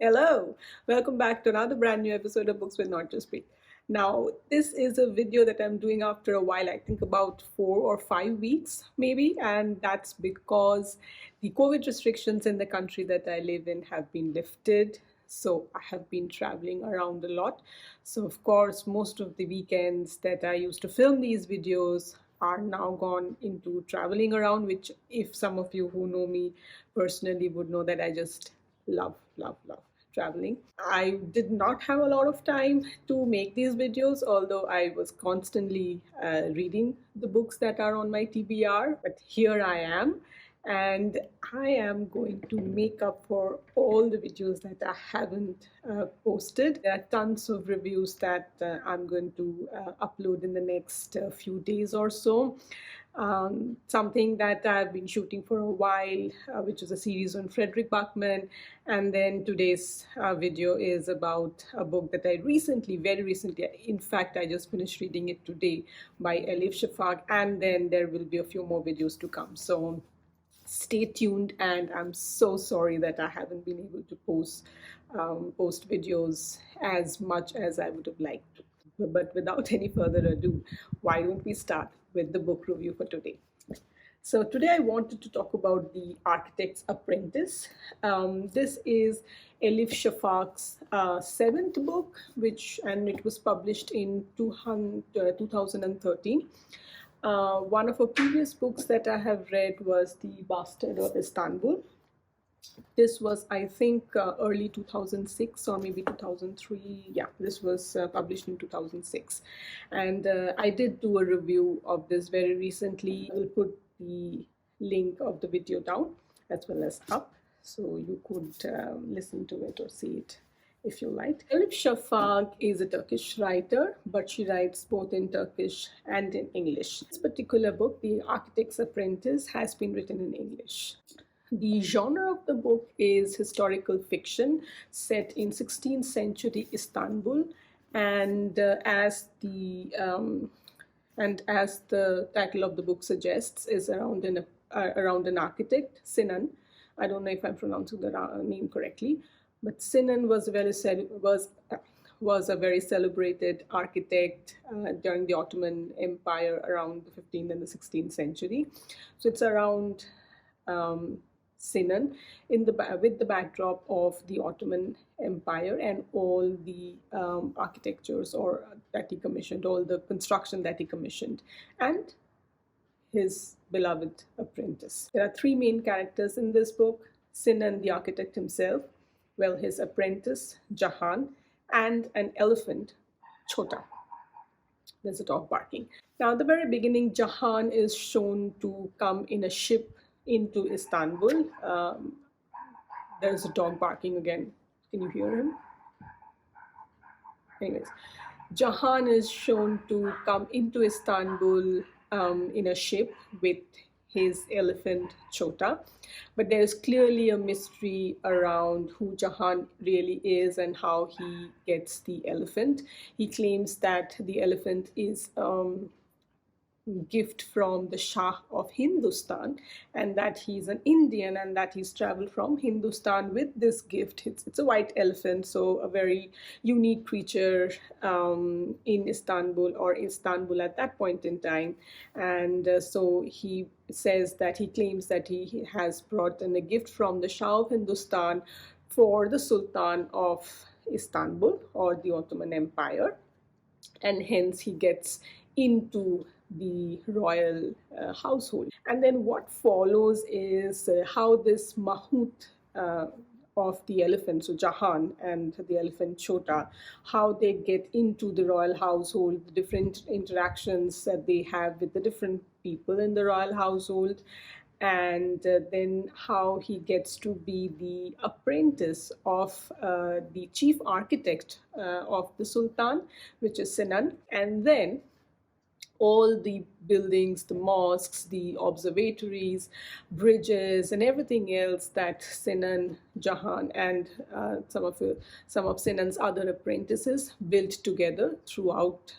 Hello, welcome back to another brand new episode of Books with Not Just Read. Now, this is a video that I'm doing after a while, I think about 4 or 5 weeks maybe, and that's because the COVID restrictions in the country that I live in have been lifted. So I have been traveling around a lot. So, of course, most of the weekends that I used to film these videos are now gone into traveling around, which, if some of you who know me personally would know that I just love traveling. I did not have a lot of time to make these videos, although I was constantly reading the books that are on my TBR. But here I am, and I am going to make up for all the videos that I haven't posted. There are tons of reviews that I'm going to upload in the next few days or so. Something that I've been shooting for a while, which is a series on Frederick Buckman. And then today's video is about a book that I very recently, in fact, I just finished reading it today, by Elif Shafak. And then there will be a few more videos to come. So stay tuned, and I'm so sorry that I haven't been able to post videos as much as I would have liked to. But without any further ado, why don't we start with the book review for today? So today I wanted to talk about The Architect's Apprentice. This is Elif Shafak's seventh book, and it was published in 2013. One of her previous books that I have read was The Bastard of Istanbul. This was, I think, early 2006 or maybe 2003. Yeah, this was published in 2006. And I did do a review of this very recently. I will put the link of the video down as well as up, so you could listen to it or see it if you liked. Elif Shafak is a Turkish writer, but she writes both in Turkish and in English. This particular book, The Architect's Apprentice, has been written in English. The genre of the book is historical fiction set in 16th century Istanbul, and as the title of the book suggests, is around an architect, Sinan. I don't know if I'm pronouncing the name correctly, but Sinan was a very celebrated architect during the Ottoman Empire around the 15th and the 16th century. So it's around Sinan with the backdrop of the Ottoman Empire and all the architectures that he commissioned, all the construction that he commissioned, and his beloved apprentice. There are three main characters in this book: Sinan, the architect himself, his apprentice, Jahan, and an elephant, Chota. There's a dog barking. Now, at the very beginning, Jahan is shown to come in a ship into Istanbul. There's a dog barking again. Can you hear him? Anyways, Jahan is shown to come into Istanbul in a ship with his elephant Chota, but there is clearly a mystery around who Jahan really is and how he gets the elephant. He claims that the elephant is gift from the Shah of Hindustan, and that he's an Indian and that he's traveled from Hindustan with this gift. It's a white elephant, so a very unique creature in Istanbul, or Istanbul at that point in time. And so he claims that he has brought in a gift from the Shah of Hindustan for the Sultan of Istanbul, or the Ottoman Empire, and hence he gets into the royal household. And then what follows is how this Mahout of the elephant, so Jahan and the elephant Chota, how they get into the royal household, the different interactions that they have with the different people in the royal household, and then how he gets to be the apprentice of the chief architect of the Sultan, which is Sinan. And then all the buildings, the mosques, the observatories, bridges, and everything else that Sinan, Jahan, and some of Sinan's other apprentices built together throughout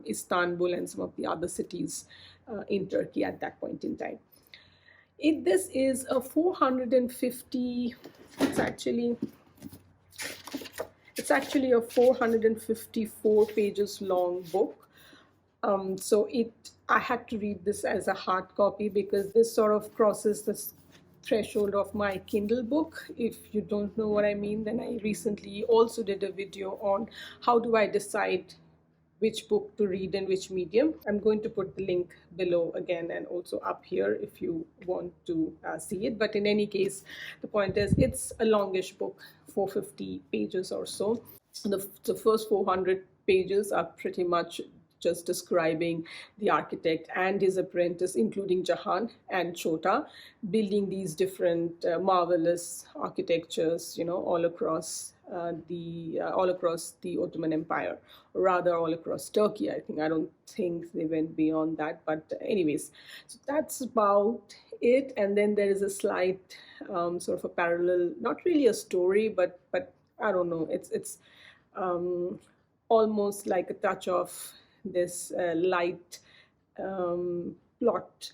Istanbul and some of the other cities in Turkey at that point in time. This is a 450, it's actually It's actually a 454 pages long book. So I had to read this as a hard copy because this sort of crosses this threshold of my Kindle book. If you don't know what I mean, then I recently also did a video on how do I decide which book to read in which medium. I'm going to put the link below again and also up here if you want to see it. But in any case, the point is it's a longish book, 450 pages or so. The first 400 pages are pretty much just describing the architect and his apprentice, including Jahan and Chota, building these different marvelous architectures, all across the Ottoman Empire, or rather all across Turkey. I don't think they went beyond that, but anyways, so that's about it. And then there is a slight sort of a parallel, not really a story, but I don't know. It's um, almost like a touch of this light plot,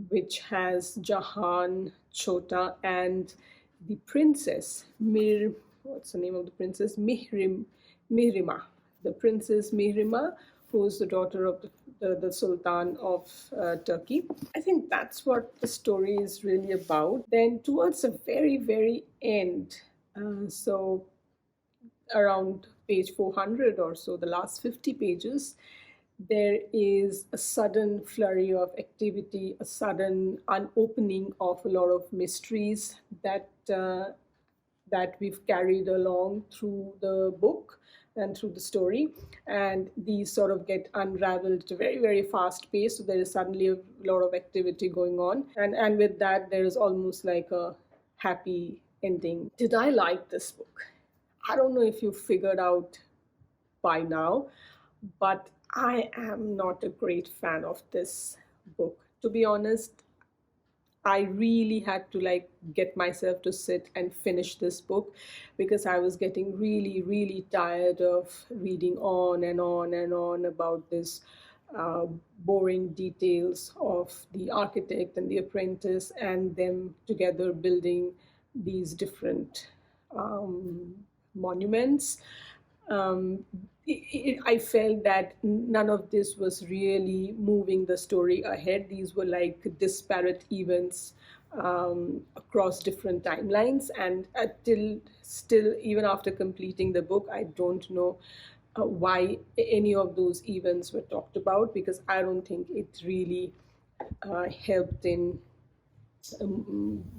which has Jahan, Chota, and the princess What's the name of the princess? Mihrima. The princess Mihrima, who is the daughter of the Sultan of Turkey. I think that's what the story is really about. Then, towards the very, very end, so around page 400 or so, the last 50 pages, there is a sudden flurry of activity, a sudden unopening of a lot of mysteries that we've carried along through the book and through the story, and these sort of get unraveled at a very, very fast pace. So there is suddenly a lot of activity going on, and with that there is almost like a happy ending. Did I like this book? I don't know if you figured out by now, but I am not a great fan of this book. To be honest, I really had to like get myself to sit and finish this book because I was getting really, really tired of reading on and on and on about this boring details of the architect and the apprentice and them together building these different monuments. Um, I felt that none of this was really moving the story ahead. These were like disparate events across different timelines, and until still, even after completing the book, I don't know why any of those events were talked about because I don't think it really helped in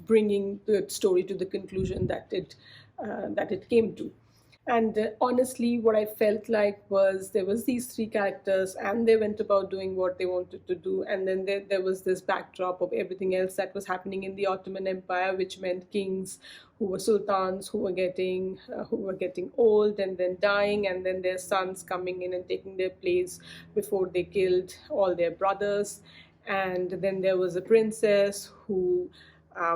bringing the story to the conclusion that it came to. And honestly, what I felt like was there was these three characters, and they went about doing what they wanted to do. And then there was this backdrop of everything else that was happening in the Ottoman Empire, which meant kings who were sultans who were getting old and then dying, and then their sons coming in and taking their place before they killed all their brothers. And then there was a princess who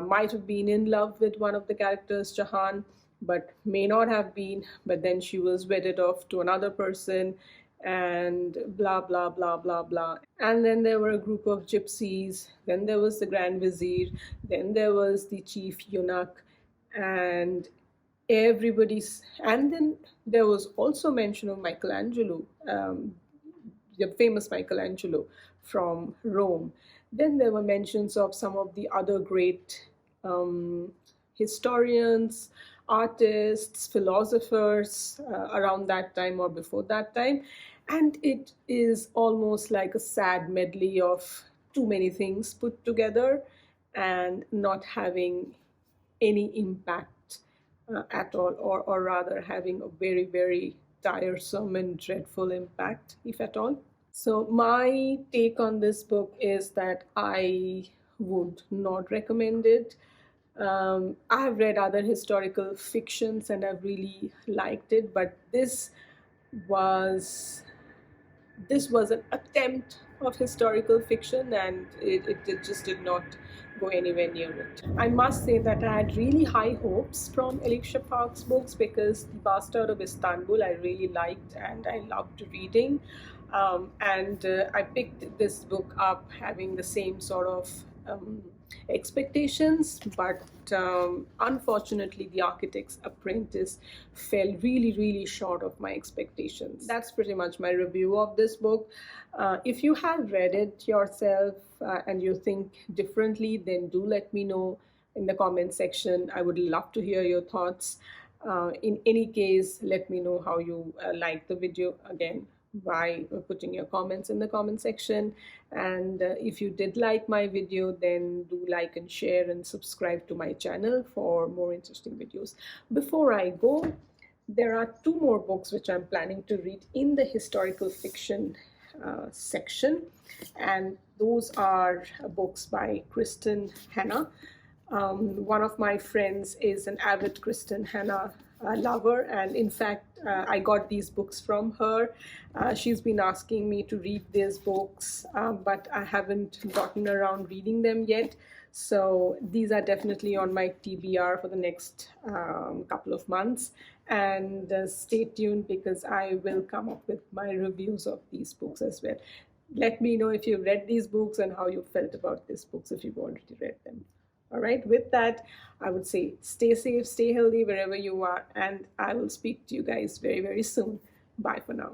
might have been in love with one of the characters, Jahan, but may not have been, but then she was wedded off to another person, and blah blah blah blah blah. And then there were a group of gypsies, then there was the grand vizier, then there was the chief eunuch, and and then there was also mention of Michelangelo, the famous Michelangelo from Rome. Then there were mentions of some of the other great historians, artists, philosophers around that time or before that time. And it is almost like a sad medley of too many things put together and not having any impact at all, or rather having a very, very tiresome and dreadful impact, if at all. So, my take on this book is that I would not recommend it. I have read other historical fictions and I've really liked it, but was this was an attempt of historical fiction, and it just did not go anywhere near it. I must say that I had really high hopes from Elif Shafak's books because The Bastard of Istanbul I really liked and I loved reading. And I picked this book up having the same sort of expectations, but unfortunately, The Architect's Apprentice fell really, really short of my expectations. That's pretty much my review of this book. If you have read it yourself and you think differently, then do let me know in the comment section. I would love to hear your thoughts. In any case, let me know how you like the video again by putting your comments in the comment section. And if you did like my video, then do like and share and subscribe to my channel for more interesting videos. Before I go, there are two more books which I'm planning to read in the historical fiction section, and those are books by Kristen Hanna. One of my friends is an avid Kristen Hanna lover, and in fact, I got these books from her. She's been asking me to read these books, but I haven't gotten around reading them yet. So these are definitely on my TBR for the next couple of months. And stay tuned, because I will come up with my reviews of these books as well. Let me know if you've read these books and how you felt about these books if you've already read them. All right, with that, I would say stay safe, stay healthy wherever you are, and I will speak to you guys very, very soon. Bye for now.